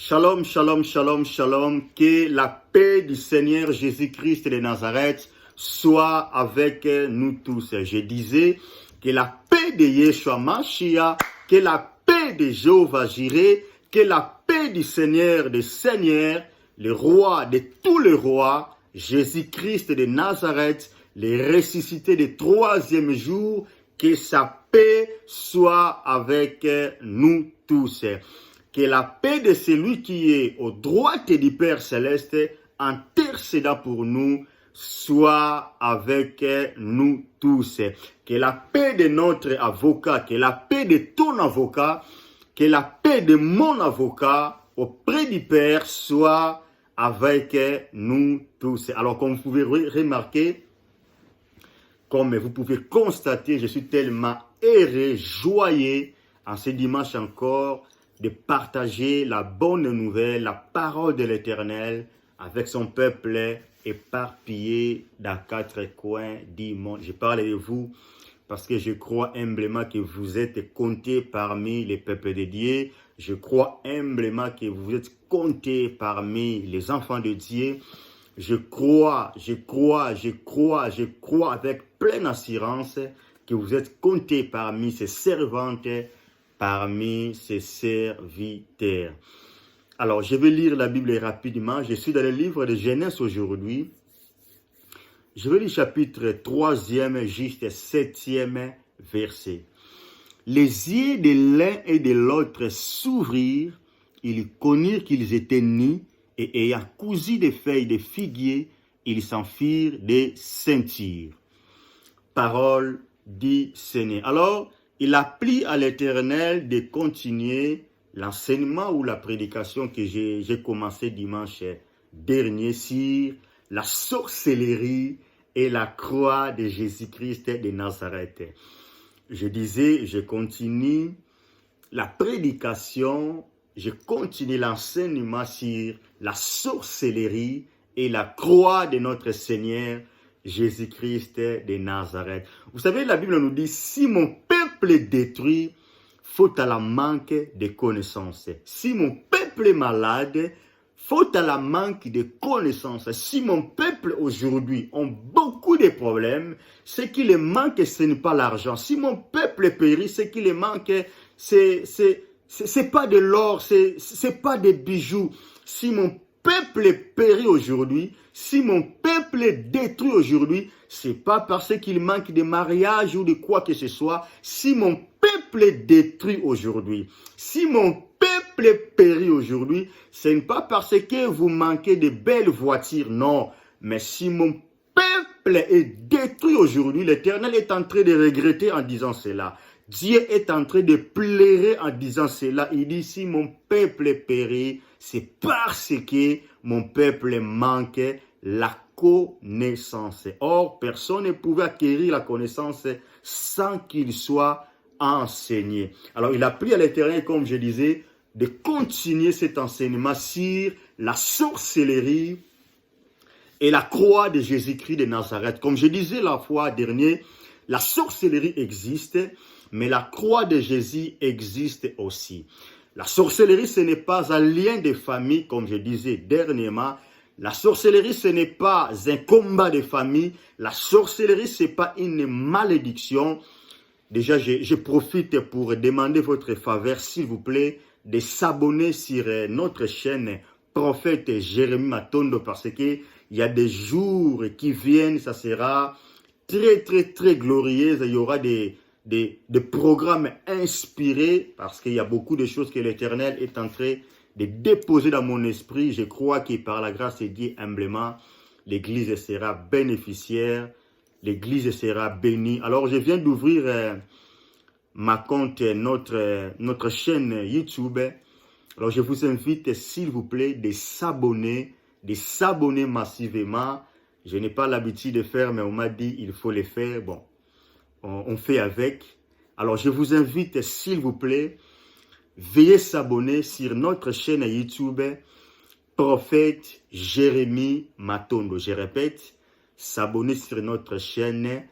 Shalom, shalom, shalom, shalom. Que la paix du Seigneur Jésus-Christ de Nazareth soit avec nous tous. Je disais que la paix de Yeshua Mashiach, que la paix de Jéhovah Jireh, que la paix du Seigneur des Seigneurs, le roi de tous les rois, Jésus-Christ de Nazareth, le ressuscité du troisième jour, que sa paix soit avec nous tous. Que la paix de celui qui est aux droites du Père Céleste, intercédant pour nous, soit avec nous tous. Que la paix de notre avocat, que la paix de ton avocat, que la paix de mon avocat auprès du Père soit avec nous tous. Alors, comme vous pouvez remarquer, comme vous pouvez constater, je suis tellement heureux, joyeux en ce dimanche encore de partager la bonne nouvelle, la parole de l'Éternel avec son peuple éparpillé dans 4 coins du monde. Je parle de vous parce que je crois humblement que vous êtes comptés parmi les peuples de Dieu. Je crois humblement que vous êtes comptés parmi les enfants de Dieu. Je crois avec pleine assurance que vous êtes comptés parmi ces servantes, parmi ses serviteurs. Alors, je vais lire la Bible rapidement. Je suis dans le livre de Genèse aujourd'hui. Je vais lire chapitre 3e, juste 7e verset. Les yeux de l'un et de l'autre s'ouvrirent. Ils connurent qu'ils étaient nus et ayant cousu des feuilles de figuier, ils s'en firent des ceintures. Parole du Seigneur. Alors, il a plu à l'Éternel de continuer l'enseignement ou la prédication que j'ai commencé dimanche dernier sur la sorcellerie et la croix de Jésus-Christ de Nazareth. Je disais, je continue la prédication, je continue l'enseignement sur la sorcellerie et la croix de notre Seigneur Jésus-Christ de Nazareth. Vous savez, la Bible nous dit, si mon peuple est détruit, faute à la manque de connaissances. Si mon peuple est malade, faute à la manque de connaissances. Si mon peuple aujourd'hui a beaucoup de problèmes, ce qui les manque, ce n'est pas l'argent. Si mon peuple périt, ce qui les manque, c'est pas de l'or, c'est pas des bijoux. Si mon peuple périt aujourd'hui, si mon peuple est détruit aujourd'hui, c'est pas parce qu'il manque de mariage ou de quoi que ce soit. Si mon peuple est détruit aujourd'hui, si mon peuple périt aujourd'hui, ce n'est pas parce que vous manquez de belles voitures, non. Mais si mon peuple est détruit aujourd'hui, l'Éternel est en train de regretter en disant cela. Dieu est en train de pleurer en disant cela. Il dit, si mon peuple périt, c'est parce que mon peuple manque la connaissance. Or, personne ne pouvait acquérir la connaissance sans qu'il soit enseigné. Alors, il a pris à l'Éternel, comme je disais, de continuer cet enseignement sur la sorcellerie et la croix de Jésus-Christ de Nazareth. Comme je disais la fois dernière, la sorcellerie existe, mais la croix de Jésus existe aussi. La sorcellerie, ce n'est pas un lien de famille, comme je disais dernièrement. La sorcellerie, ce n'est pas un combat de famille. La sorcellerie, ce n'est pas une malédiction. Déjà, je profite pour demander votre faveur, s'il vous plaît, de s'abonner sur notre chaîne Prophète Jérémie Matondo, parce qu'il y a des jours qui viennent, ça sera très glorieux. Il y aura des programmes inspirés, parce qu'il y a beaucoup de choses que l'Éternel est en train de déposer dans mon esprit. Je crois que par la grâce de Dieu, humblement, l'Église sera bénéficiaire, l'Église sera bénie. Alors, je viens d'ouvrir ma compte, notre chaîne YouTube. Alors, je vous invite, s'il vous plaît, de s'abonner massivement. Je n'ai pas l'habitude de faire, mais on m'a dit il faut le faire. Bon, on fait avec. Alors, je vous invite, s'il vous plaît, veuillez s'abonner sur notre chaîne YouTube, Prophète Jérémie Matondo. Je répète, s'abonner sur notre chaîne,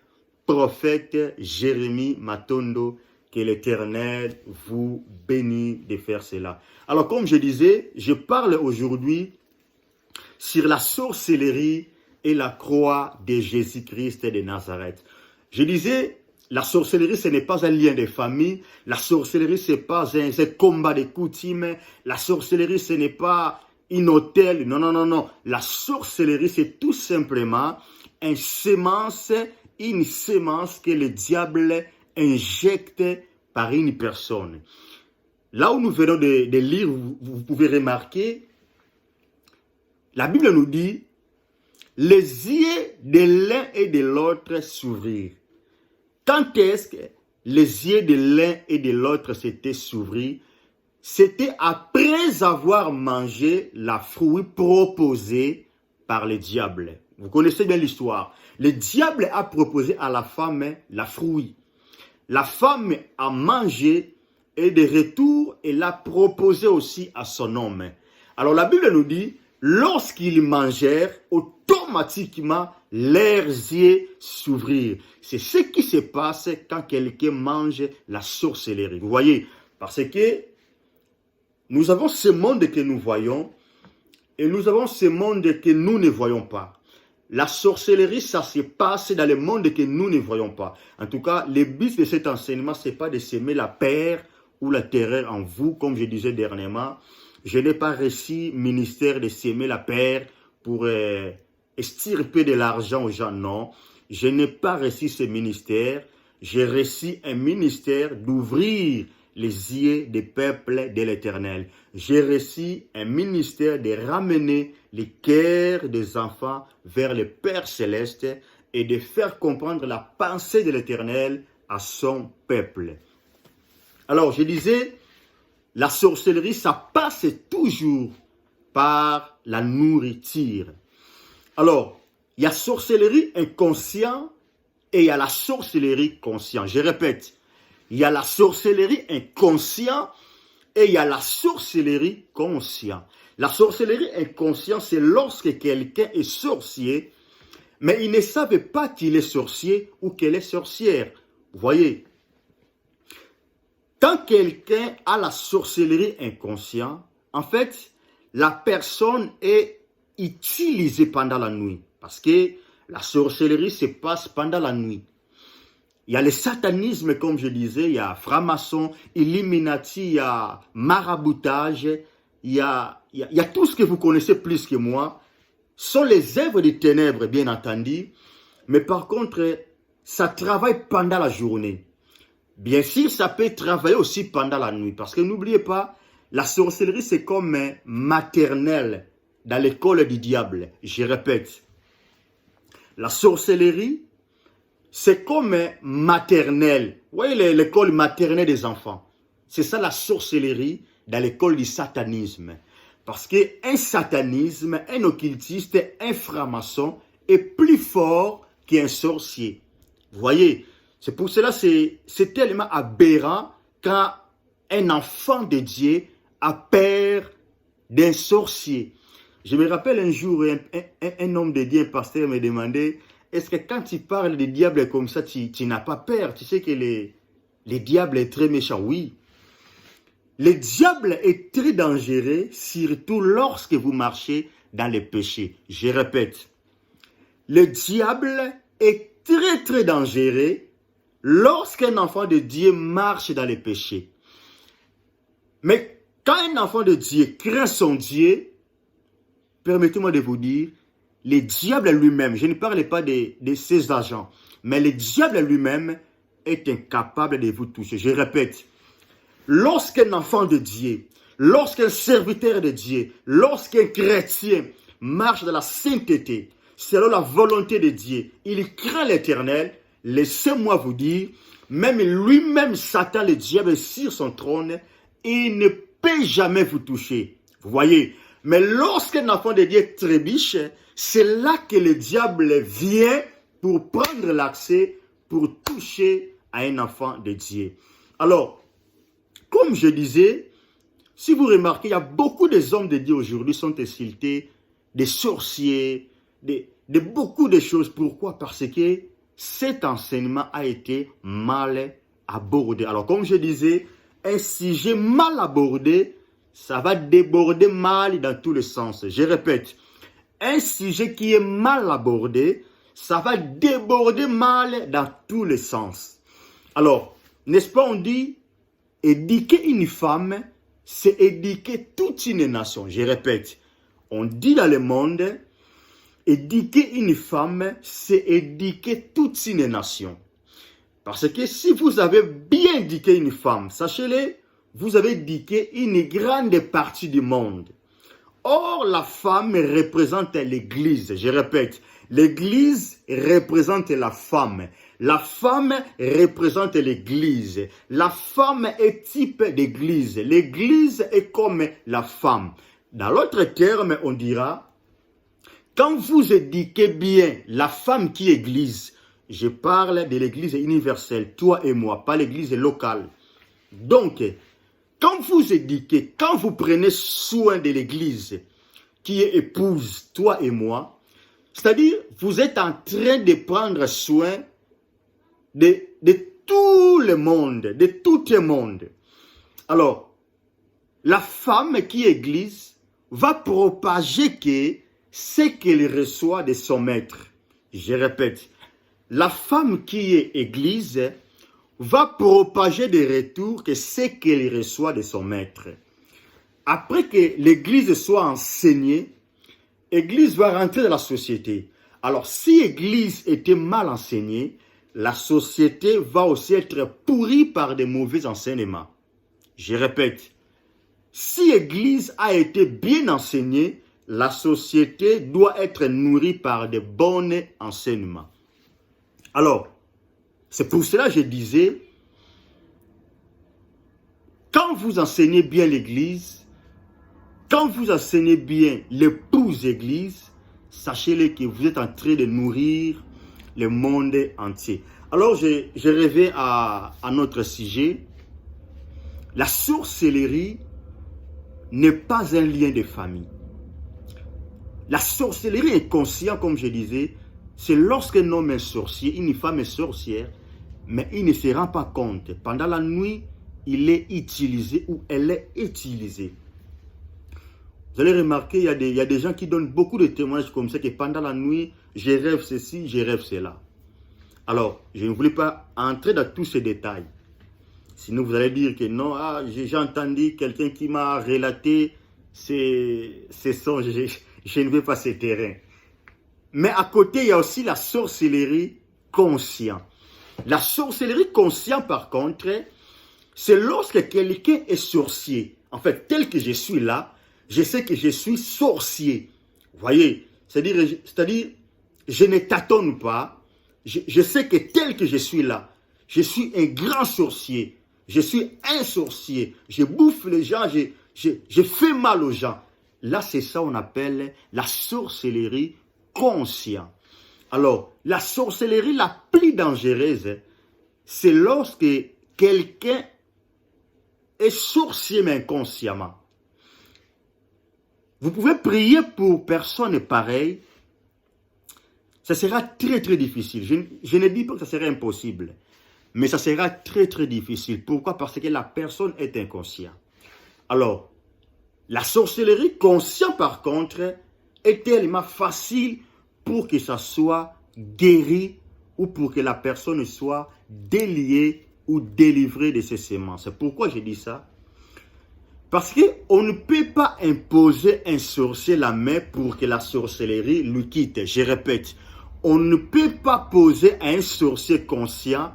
Prophète Jérémie Matondo. Que l'Éternel vous bénisse de faire cela. Alors, comme je disais, je parle aujourd'hui sur la sorcellerie et la croix de Jésus-Christ de Nazareth. Je disais, la sorcellerie, ce n'est pas un lien de famille. La sorcellerie, ce n'est pas un combat de coutumes. La sorcellerie, ce n'est pas un hôtel. Non, non, non, non. La sorcellerie, c'est tout simplement une sémence que le diable injecte par une personne. Là où nous venons de lire, vous pouvez remarquer, la Bible nous dit, les yeux de l'un et de l'autre s'ouvrirent. Quand est-ce que les yeux de l'un et de l'autre s'étaient s'ouvrir? C'était après avoir mangé la fruit proposée par le diable. Vous connaissez bien l'histoire. Le diable a proposé à la femme la fruit. La femme a mangé et de retour, elle a proposé aussi à son homme. Alors la Bible nous dit, lorsqu'ils mangèrent, automatiquement, leurs yeux s'ouvrirent. C'est ce qui se passe quand quelqu'un mange la sorcellerie. Vous voyez, parce que nous avons ce monde que nous voyons et nous avons ce monde que nous ne voyons pas. La sorcellerie, ça se passe dans le monde que nous ne voyons pas. En tout cas, le but de cet enseignement, ce n'est pas de semer la peur ou la terreur en vous, comme je disais dernièrement. Je n'ai pas reçu ministère de semer la peur pour extirper de l'argent aux gens. Non, je n'ai pas reçu ce ministère. J'ai reçu un ministère d'ouvrir les yeux des peuples de l'Éternel. J'ai reçu un ministère de ramener les cœurs des enfants vers le Père Céleste et de faire comprendre la pensée de l'Éternel à son peuple. Alors, je disais, la sorcellerie, ça passe toujours par la nourriture. Alors, il y a sorcellerie inconsciente et il y a la sorcellerie consciente. Je répète, il y a la sorcellerie inconsciente et il y a la sorcellerie consciente. La sorcellerie inconsciente, c'est lorsque quelqu'un est sorcier, mais il ne savait pas qu'il est sorcier ou qu'elle est sorcière. Vous voyez, quand quelqu'un a la sorcellerie inconsciente, en fait, la personne est utilisée pendant la nuit. Parce que la sorcellerie se passe pendant la nuit. Il y a le satanisme, comme je disais, il y a franc-maçon, Illuminati, il y a maraboutage, il y a tout ce que vous connaissez plus que moi. Ce sont les œuvres des ténèbres, bien entendu. Mais par contre, ça travaille pendant la journée. Bien sûr, ça peut travailler aussi pendant la nuit. Parce que n'oubliez pas, la sorcellerie, c'est comme un maternel dans l'école du diable. Je répète, la sorcellerie, c'est comme un maternel. Vous voyez l'école maternelle des enfants. C'est ça la sorcellerie dans l'école du satanisme. Parce qu'un satanisme, un occultiste, un franc-maçon est plus fort qu'un sorcier. Vous voyez, c'est pour cela que c'est tellement aberrant quand un enfant de Dieu a peur d'un sorcier. Je me rappelle un jour, un homme de Dieu, un pasteur, me demandait, est-ce que quand tu parles des diables comme ça, tu n'as pas peur? Tu sais que les diables est très méchant. Oui. Le diable est très dangereux, surtout lorsque vous marchez dans les péchés. Je répète, le diable est très très dangereux lorsqu'un enfant de Dieu marche dans les péchés. Mais quand un enfant de Dieu craint son Dieu, permettez-moi de vous dire, le diable lui-même, je ne parle pas de ses agents, mais le diable lui-même est incapable de vous toucher. Je répète, lorsqu'un enfant de Dieu, lorsqu'un serviteur de Dieu, lorsqu'un chrétien marche dans la sainteté, selon la volonté de Dieu, il craint l'Éternel, laissez-moi vous dire, même lui-même, Satan, le diable, sur son trône, il ne peut jamais vous toucher. Vous voyez, mais lorsqu'un enfant de Dieu trébuche, c'est là que le diable vient pour prendre l'accès, pour toucher à un enfant de Dieu. Alors, comme je disais, si vous remarquez, il y a beaucoup des hommes de Dieu aujourd'hui qui sont insultés, des sorciers, de beaucoup de choses. Pourquoi? Parce que cet enseignement a été mal abordé. Alors, comme je disais, un sujet mal abordé, ça va déborder mal dans tous les sens. Je répète, un sujet qui est mal abordé, ça va déborder mal dans tous les sens. Alors, n'est-ce pas, on dit, éduquer une femme, c'est éduquer toute une nation. Je répète, on dit dans le monde, éduquer une femme, c'est éduquer toute une nation. Parce que si vous avez bien éduqué une femme, sachez-le, vous avez éduqué une grande partie du monde. Or, la femme représente l'Église. Je répète, l'Église représente la femme. La femme représente l'Église. La femme est type d'Église. L'Église est comme la femme. Dans l'autre terme, on dira, quand vous éduquez bien la femme qui est Église, je parle de l'Église universelle, toi et moi, pas l'Église locale. Donc, quand vous éduquez, quand vous prenez soin de l'Église qui est épouse, toi et moi, c'est-à-dire, vous êtes en train de prendre soin de tout le monde, de tout le monde. Alors, la femme qui est Église va propager ce qu'elle reçoit de son maître. Je répète, la femme qui est Église va propager de retour ce qu'elle reçoit de son maître. Après que l'Église soit enseignée, l'Église va rentrer dans la société. Alors, si l'Église était mal enseignée, la société va aussi être pourrie par de mauvais enseignements. Je répète, si l'Église a été bien enseignée, la société doit être nourrie par de bons enseignements. Alors, c'est pour cela que je disais, quand vous enseignez bien l'Église, quand vous enseignez bien l'épouse Église, sachez-le que vous êtes en train de nourrir le monde entier. Alors, je reviens à notre sujet. La sorcellerie n'est pas un lien de famille. La sorcellerie est consciente, comme je disais, c'est lorsqu'un homme est sorcier, une femme est sorcière, mais il ne se rend pas compte. Pendant la nuit, il est utilisé ou elle est utilisée. Vous allez remarquer, il y a des gens qui donnent beaucoup de témoignages comme ça, que pendant la nuit, je rêve ceci, je rêve cela. Alors, je ne voulais pas entrer dans tous ces détails. Sinon, vous allez dire que non, j'ai entendu quelqu'un qui m'a relaté ces songes, je ne vais pas ces terrains. Mais à côté, il y a aussi la sorcellerie consciente. La sorcellerie consciente, par contre, c'est lorsque quelqu'un est sorcier. En fait, tel que je suis là, je sais que je suis sorcier. Vous voyez, c'est-à-dire, je ne tâtonne pas. Je sais que tel que je suis là, je suis un grand sorcier. Je suis un sorcier. Je bouffe les gens, je fais mal aux gens. Là, c'est ça qu'on appelle la sorcellerie consciente. Alors, la sorcellerie la plus dangereuse, c'est lorsque quelqu'un est sorcier mais inconsciemment. Vous pouvez prier pour personne pareille. Ça sera très très difficile. Je ne dis pas que ça serait impossible. Mais ça sera très très difficile. Pourquoi? Parce que la personne est inconsciente. Alors, la sorcellerie consciente par contre est tellement facile pour que ça soit guéri ou pour que la personne soit déliée ou délivrée de ses sémences. Pourquoi je dis ça? Parce qu'on ne peut pas imposer un sorcier la main pour que la sorcellerie lui quitte. Je répète, on ne peut pas poser à un sorcier conscient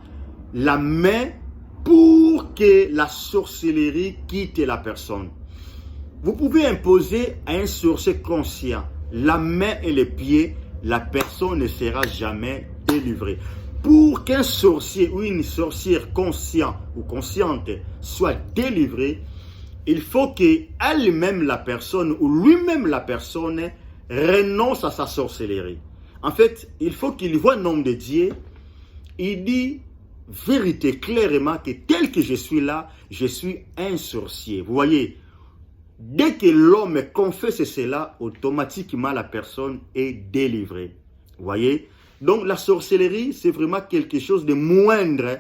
la main pour que la sorcellerie quitte la personne. Vous pouvez imposer à un sorcier conscient la main et les pieds, la personne ne sera jamais délivrée. Pour qu'un sorcier ou une sorcière conscient ou consciente soit délivrée, il faut qu'elle-même la personne ou lui-même la personne renonce à sa sorcellerie. En fait, il faut qu'il voit un homme de Dieu, il dit vérité clairement que tel que je suis là, je suis un sorcier. Vous voyez, dès que l'homme confesse cela, automatiquement la personne est délivrée. Vous voyez? Donc la sorcellerie, c'est vraiment quelque chose de moindre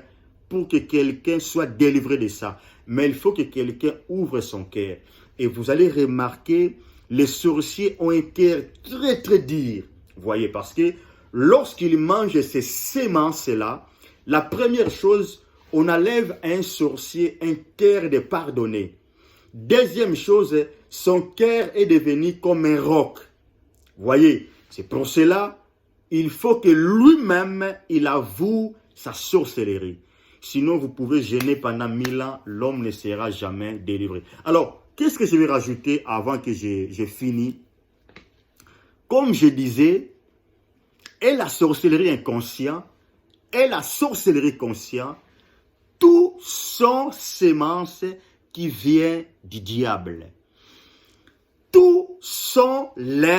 pour que quelqu'un soit délivré de ça. Mais il faut que quelqu'un ouvre son cœur. Et vous allez remarquer, les sorciers ont un cœur très très dur. Voyez, parce que lorsqu'ils mangent ces semences-là, la première chose, on enlève à un sorcier un cœur de pardonner. Deuxième chose, son cœur est devenu comme un roc. Voyez, c'est pour cela, il faut que lui-même, il avoue sa sorcellerie. Sinon, vous pouvez gêner pendant 1000 ans, l'homme ne sera jamais délivré. Alors, qu'est-ce que je vais rajouter avant que j'ai fini? Comme je disais, et la sorcellerie inconsciente, et la sorcellerie consciente, tout sont semences qui viennent du diable. Tout sont les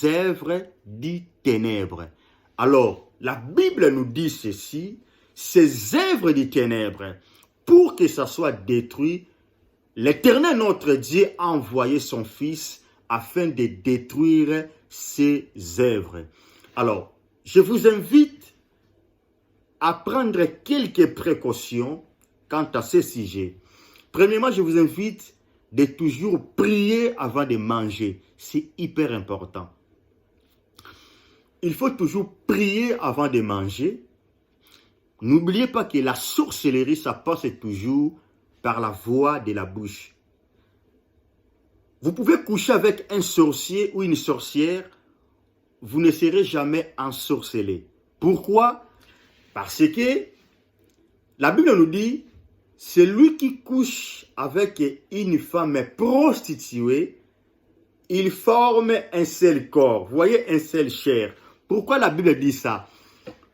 œuvres des ténèbres. Alors, la Bible nous dit ceci, ces œuvres des ténèbres, pour que ça soit détruit, l'Éternel notre Dieu a envoyé son Fils afin de détruire ces œuvres. Alors, je vous invite à prendre quelques précautions quant à ce sujet. Premièrement, je vous invite de toujours prier avant de manger. C'est hyper important. Il faut toujours prier avant de manger. N'oubliez pas que la sorcellerie, ça passe toujours par la voie de la bouche. Vous pouvez coucher avec un sorcier ou une sorcière, vous ne serez jamais ensorcelé. Pourquoi? Parce que la Bible nous dit, celui qui couche avec une femme prostituée, il forme un seul corps. Vous voyez, un seul chair. Pourquoi la Bible dit ça?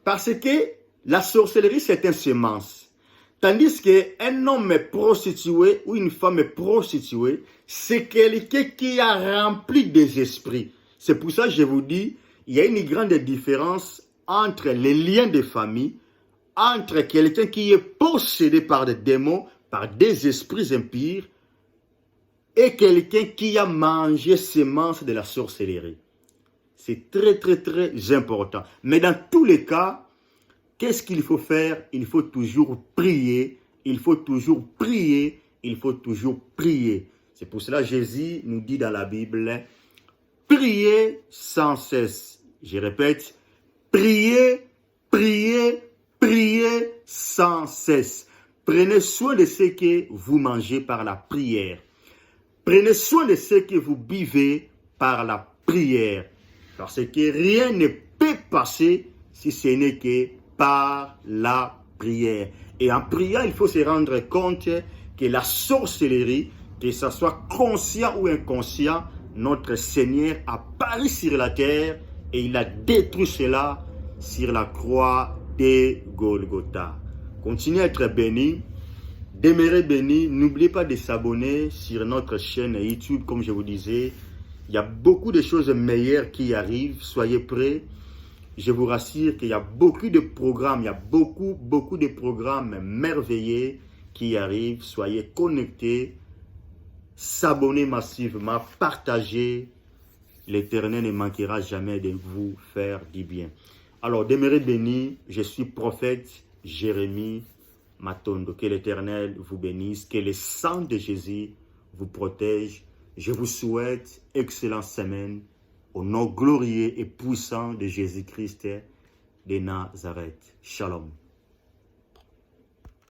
Parce que la sorcellerie, c'est une semence. Tandis qu'un homme prostitué ou une femme prostituée, c'est quelqu'un qui a rempli des esprits. C'est pour ça que je vous dis, il y a une grande différence entre les liens de famille, entre quelqu'un qui est possédé par des démons, par des esprits impurs, et quelqu'un qui a mangé semences de la sorcellerie. C'est très, très, très important. Mais dans tous les cas, qu'est-ce qu'il faut faire? Il faut toujours prier, il faut toujours prier, il faut toujours prier. C'est pour cela que Jésus nous dit dans la Bible, priez sans cesse. Je répète, priez, priez, priez sans cesse. Prenez soin de ce que vous mangez par la prière. Prenez soin de ce que vous buvez par la prière. Parce que rien ne peut passer si ce n'est que par la prière. Et en priant, il faut se rendre compte que la sorcellerie, que ce soit conscient ou inconscient, notre Seigneur a paru sur la terre et il a détruit cela sur la croix de Golgotha. Continuez à être bénis, demeurez bénis. N'oubliez pas de s'abonner sur notre chaîne YouTube, comme je vous disais. Il y a beaucoup de choses meilleures qui arrivent. Soyez prêts. Je vous rassure qu'il y a beaucoup de programmes, il y a beaucoup de programmes merveilleux qui arrivent. Soyez connectés, s'abonnez massivement, partagez. L'Éternel ne manquera jamais de vous faire du bien. Alors, demeurez bénis. Je suis prophète Jérémie Matondo. Que l'Éternel vous bénisse, que le sang de Jésus vous protège. Je vous souhaite excellente semaine. Au nom glorieux et puissant de Jésus-Christ de Nazareth. Shalom.